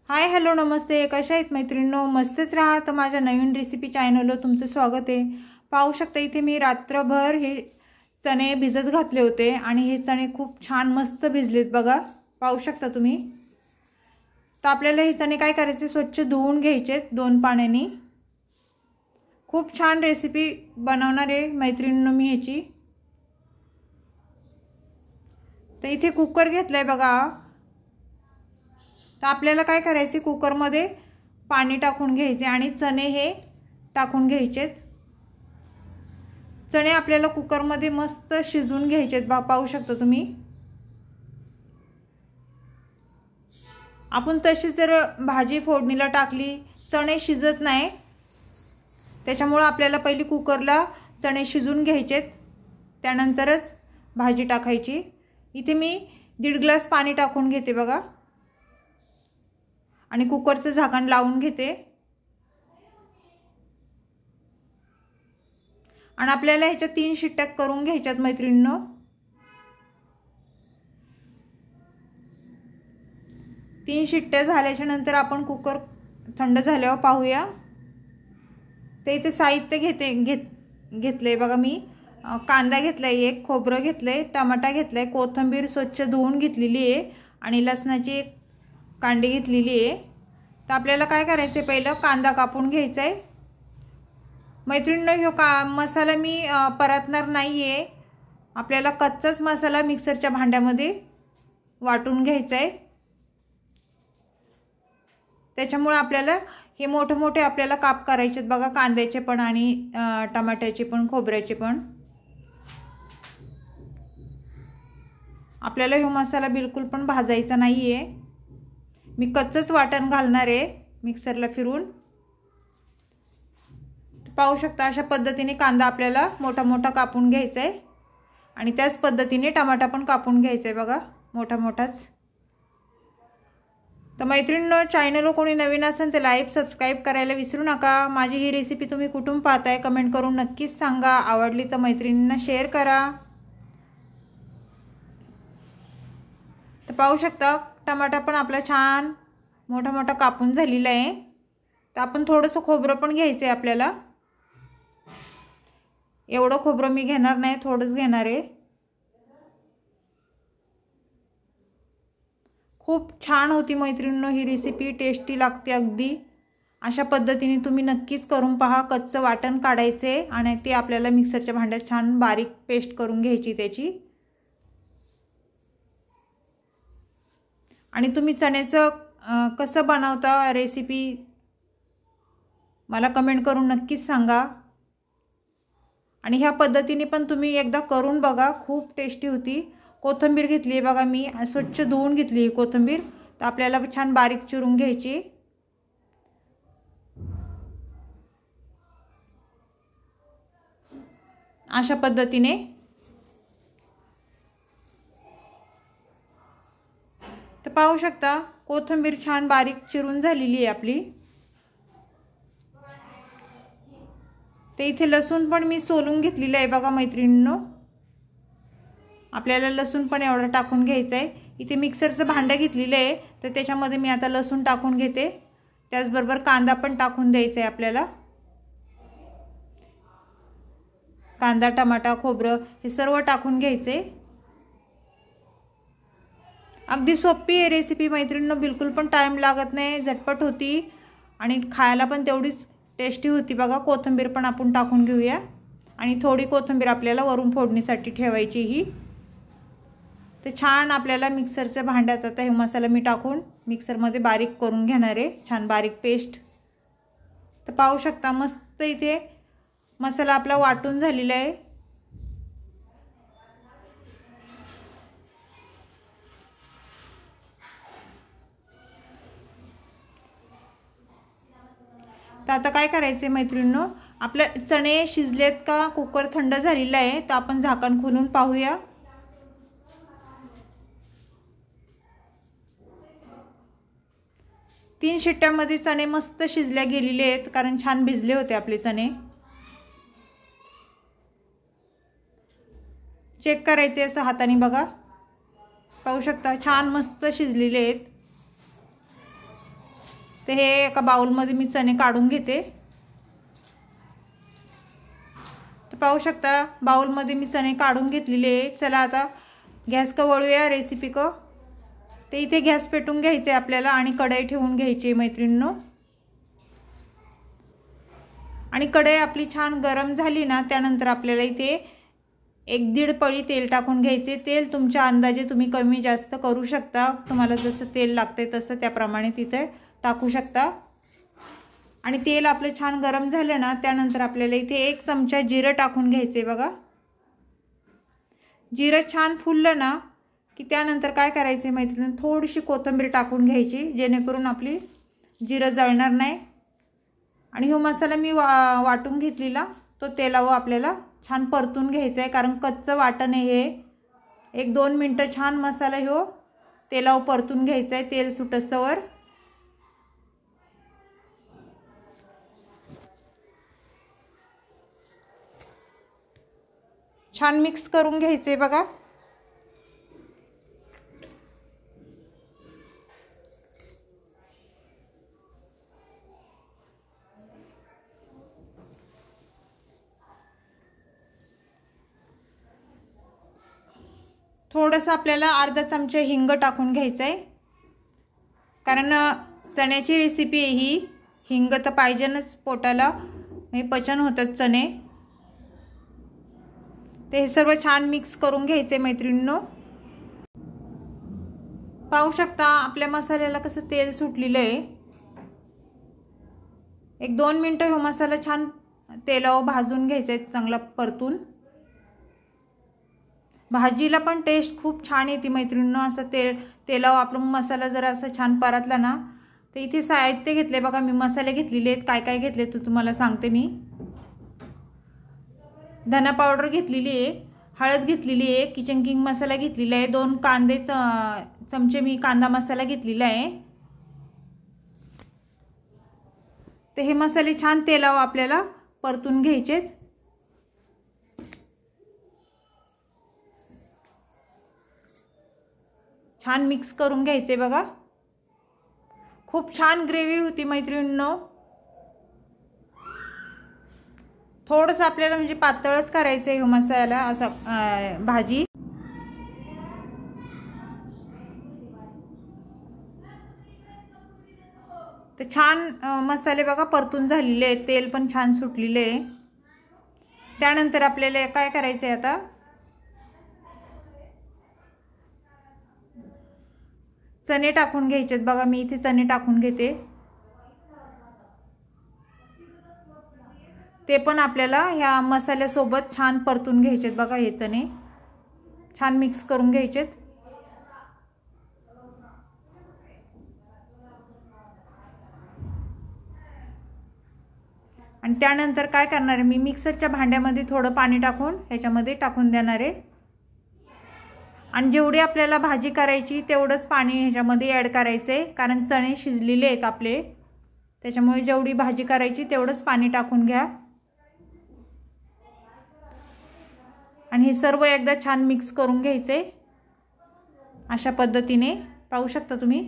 Hi hello नमस्ते, कशा आहेत मैत्रिणींनो? मस्तच राहा. तर माझ्या नवीन रेसिपी चॅनलवर तुमचं स्वागत आहे. पाहू शकता इथे मी रात्रभर हे चणे भिजत घातले होते आणि हे चणे खूप छान मस्त भिजलेत बघा. पाहू शकता तुम्ही. तर आपल्याला हे चणे काय करायचे, स्वच्छ धुवून घ्यायचे 2 पाण्याने. खूप छान रेसिपी बनवणार आहे मैत्रिणींनो मी ह्याची. तर इथे कुकर घेतलाय बघा. तर आपल्याला काय करायचे, कुकरमध्ये पाणी टाकून घ्यायचे आणि चणे हे टाकून घ्यायचेत. चणे आपल्याला कुकरमध्ये मस्त शिजवून घ्यायचेत. पाहू शकता तुम्ही. आपण तशी जर भाजी फोडणीला टाकली, चणे शिजत नाही. त्याच्यामुळे आपल्याला पहिली कुकरला चणे शिजवून घ्यायचेत, त्यानंतरच भाजी टाकायची. इथे मी 1.5 ग्लास पाणी टाकून घेते बघा आणि कुकरचं झाकण लावून घेते. आणि आपल्याला ह्याच्या 3 शिट्ट्या करून घ्यायच्यात मैत्रिणींनो. 3 शिट्ट्या झाल्याच्या नंतर आपण कुकर थंड झाल्यावर पाहूया. ते इथे साहित्य घेतले बघा. मी कांदा घेतलाय, एक खोबरं घेतलंय, टमाटा घेतलाय, कोथिंबीर स्वच्छ धुवून घेतलेली आहे आणि लसणाची एक कांडी घेतलेली आहे. तर आपल्याला काय करायचं आहे, पहिलं कांदा कापून घ्यायचा आहे मैत्रिणींनो. ह्यो मसाला मी परतणार नाही आहे. आपल्याला कच्चाच मसाला मिक्सरच्या भांड्यामध्ये वाटून घ्यायचा आहे. त्याच्यामुळे आपल्याला हे मोठे मोठे आपल्याला काप करायचे आहेत बघा, कांद्याचे पण आणि टमाट्याचे पण, खोबऱ्याचे पण. आपल्याला हा मसाला बिलकुल पण भाजायचा नाही आहे. मी कच्चंच वाटण घालणार आहे मिक्सरला फिरून. पाहू शकता अशा पद्धतीने कांदा आपल्याला मोठा मोठा कापून घ्यायचा आहे आणि त्याच पद्धतीने टमाटा पण कापून घ्यायचा आहे बघा, मोठा मोठाच. तर मैत्रिणींनो, चॅनलवर कोणी नवीन असेल तर लाईक सबस्क्राईब करायला विसरू नका. माझी ही रेसिपी तुम्ही कुठून पाहताय कमेंट करून नक्कीच सांगा. आवडली तर मैत्रिणींना शेअर करा. तर पाहू शकता टमाटा पण आपला छान मोठा मोठा कापून झालेला आहे. तर आपण थोडंसं खोबरं पण घ्यायचं आहे आपल्याला. एवढं खोबरं मी घेणार नाही, थोडंच घेणार आहे. खूप छान होती मैत्रिणींनो ही रेसिपी, टेस्टी लागते अगदी. अशा पद्धतीने तुम्ही नक्कीच करून पहा. कच्चं वाटण काढायचे आणि ते आपल्याला मिक्सरच्या भांड्यात छान बारीक पेस्ट करून घ्यायची त्याची. आणि तुम्ही चण्याचं कसं बनवता रेसिपी मला कमेंट करून नक्कीच सांगा. आणि ह्या पद्धतीने पण तुम्ही एकदा करून बघा, खूप टेस्टी होती. कोथिंबीर घेतली आहे बघा, मी स्वच्छ धुवून घेतली आहे कोथिंबीर. तर आपल्याला छान बारीक चिरून घ्यायची. अशा पद्धतीने. तर पाहू शकता कोथिंबीर छान बारीक चिरून झालेली आहे आपली. ते इथे लसूण पण मी सोलून घेतलेलं आहे बघा मैत्रिणींनो. आपल्याला लसूण पण एवढं टाकून घ्यायचं आहे. इथे मिक्सरचं भांडं घेतलेलं आहे, तर त्याच्यामध्ये मी आता लसूण टाकून घेते. त्याचबरोबर कांदा पण टाकून द्यायचा आहे आपल्याला. कांदा, टमाटा, खोबरं हे सर्व टाकून घ्यायचे. अगदी सोपी आहे रेसिपी मैत्रिणींनो, बिलकुल पण टाइम लागत नाही, झटपट होती आणि खायला पण तेवढीच टेस्टी होती बघा. कोथिंबीर पण आपण टाकून घेऊया आणि थोडी कोथिंबीर आपल्याला वरून फोडणीसाठी ठेवायची ही. तर छान आपल्याला मिक्सरच्या भांड्यात आता हे मसाला मी टाकून मिक्सरमध्ये बारीक करून घेणार आहे, छान बारीक पेस्ट. तर पाहू शकता मस्त इथे मसाला आपला वाटून झालेला आहे. तर आता काय करायचे मैत्रिणींनो, आपले चणे शिजलेत का कुकर थंड झालेला आहे. तर आपण झाकण खोलून पाहूया. तीन शिट्ट्यामध्ये चणे मस्त शिजल्या गेलेले आहेत, कारण छान भिजले होते आपले चणे. चेक करायचे असं हाताने बघा. पाहू शकता छान मस्त शिजलेले आहेत. तर हे एका बाउलमध्ये मी चणे काढून घेते। तर पाहू शकता बाउलमध्ये मी चणे काढून घेतलेले आहे। चला आता गॅस का वळूया रेसिपी को। ते इथे गॅस पेटून घ्यायचे आपल्याला आणि कढई ठेवून घ्यायची मैत्रिणींनो। आणि कढई आपली छान गरम झाली ना, त्यानंतर आपल्याला इथे 1-1.5 पळी तेल टाकून घ्यायचे। तेल तुमच्या अंदाजे तुम्ही कमी जास्त करू शकता, तुम्हाला जसं तेल लागते तसं त्याप्रमाणे तिथे टाकू शकता। आणि तेल आपलं छान गरम झालं ना, त्यानंतर आपल्याला इथे 1 चमचा जिरं टाकून घ्यायचे बघा। जिरं छान फुललं ना की त्यानंतर काय करायचे मैत्रिणी, थोडीशी कोथिंबीर टाकून घ्यायची, जेणेकरून आपली जिरं जळणार नाही। आणि हा मसाला मी वाटून घेतलेला तो तेलावर आपल्याला छान परतून घ्यायचा आहे, कारण कच्चं वाटण आहे हे। 1-2 मिनटं छान मसाला ह्यो तेलावर परतून घ्यायचा आहे, तेल सुटस्तवर। छान मिक्स करून घ्यायचे बघा। थोडंसं आपल्याला अर्धा चमचा हिंग टाकून घ्यायचं आहे, कारण चण्याची रेसिपी आहे ही। हिंग तर पाहिजेच पोटाला, हे पचन होतात चणे। ते हे सर्व छान मिक्स करून घ्यायचे मैत्रिणींनो। पाहू शकता आपल्या मसाल्याला कसं तेल सुटलेलं आहे। 1-2 मिनटं हा मसाला छान तेलावर भाजून घ्यायचा आहे, चांगला परतून। भाजीला पण टेस्ट खूप छान येते मैत्रिणींनो, असं तेलावर आपला मसाला जर असं छान परतला ना। तर इथे साहित्य घेतले बघा मी, मसाले घेतलेले आहेत, काय काय घेतले ते तुम्हाला सांगते मी। धना पावडर घेतलेली आहे, हळद घेतलेली आहे, किचन किंग मसाला घेतलेला आहे, 2 कांदे चमचे मी कांदा मसाला घेतलेला आहे। तर हे मसाले छान तेलावर आपल्याला परतून घ्यायचेत। छान मिक्स करून घ्यायचे बघा। खूप छान ग्रेव्ही होती मैत्रिणींनो। थोडंसं आपल्याला म्हणजे पातळच करायचं आहे हा मसाला, असा भाजी। तर छान मसाले बघा परतून झालेले आहेत, तेल पण छान सुटलेले आहे। त्यानंतर आपल्याला काय करायचं आहे, आता चणे टाकून घ्यायचेत बघा। मी इथे चणे टाकून घेते, ते पण आपल्याला ह्या मसाल्यासोबत छान परतून घ्यायचेत बघा। हे चणे छान मिक्स करून घ्यायचेत। आणि त्यानंतर काय करणार आहे, मी मिक्सरच्या भांड्यामध्ये थोडं पाणी टाकून ह्याच्यामध्ये टाकून देणार आहे। आणि जेवढी आपल्याला भाजी करायची तेवढंच पाणी ह्याच्यामध्ये ॲड करायचं आहे, कारण चणे शिजलेले आहेत आपले, त्याच्यामुळे जेवढी भाजी करायची तेवढंच पाणी टाकून घ्या। आणि हे सर्व एकदा छान मिक्स करून घ्यायचे अशा पद्धतीने। पाहू शकता तुम्ही।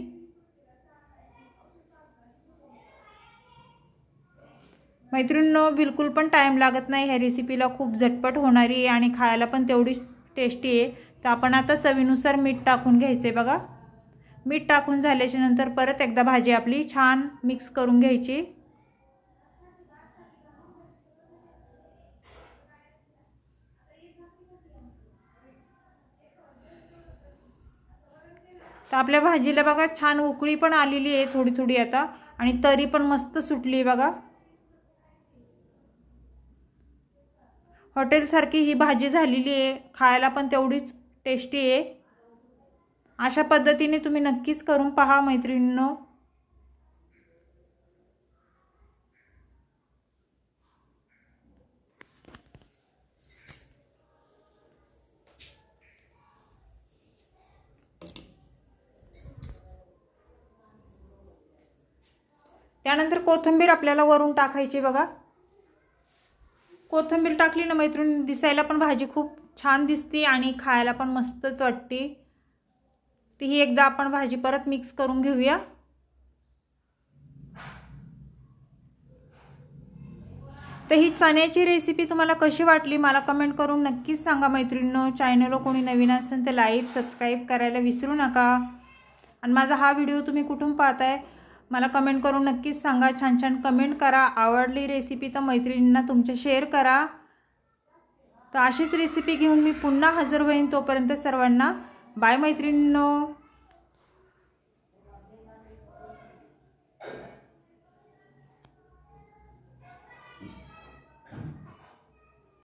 मैत्रिणींनो बिलकुल पण टाइम लागत नाही ह्या रेसिपीला, खूप झटपट होणारी आहे आणि खायला पण तेवढीच टेस्टी आहे। तर आपण आता चवीनुसार मीठ टाकून घ्यायचे बघा। मीठ टाकून झाल्याच्या नंतर परत एकदा भाजी आपली छान मिक्स करून घ्यायची। तर आपल्या भाजीला बघा छान उकळी पण आलेली आहे थोडी थोडी आता, आणि तरी पण मस्त सुटली बघा। हॉटेल सारखी ही भाजी झालेली आहे, खायला पण तेवढीच टेस्टी आहे। अशा पद्धतीने तुम्ही नक्कीच करून पहा मैत्रिणींनो। त्यानंतर कोथिंबीर आपल्याला वरून टाकायची बघा। कोथिंबीर टाकली ना मैत्रिणी, दिसायला पण भाजी खूप छान दिसते आणि खायला पण मस्तच वाटते। ती एकदा आपण भाजी परत मिक्स करून घेऊया। तर ही चण्याची रेसिपी तुम्हाला कशी वाटली मला कमेंट करून नक्कीच सांगा मैत्रिणींनो. चॅनलला कोणी नवीन असेल तर लाईक सबस्क्राईब करायला विसरू नका. आणि माझा हा व्हिडिओ तुम्ही कुठून पाहताय मला कमेंट करून नक्कीच सांगा. छान छान कमेंट करा. आवडली रेसिपी तर मैत्रिणींना तुमच्या शेअर करा. तर अशीच रेसिपी घेऊन मी पुन्हा हजर होईन. तोपर्यंत सर्वांना बाय मैत्रिणींनो.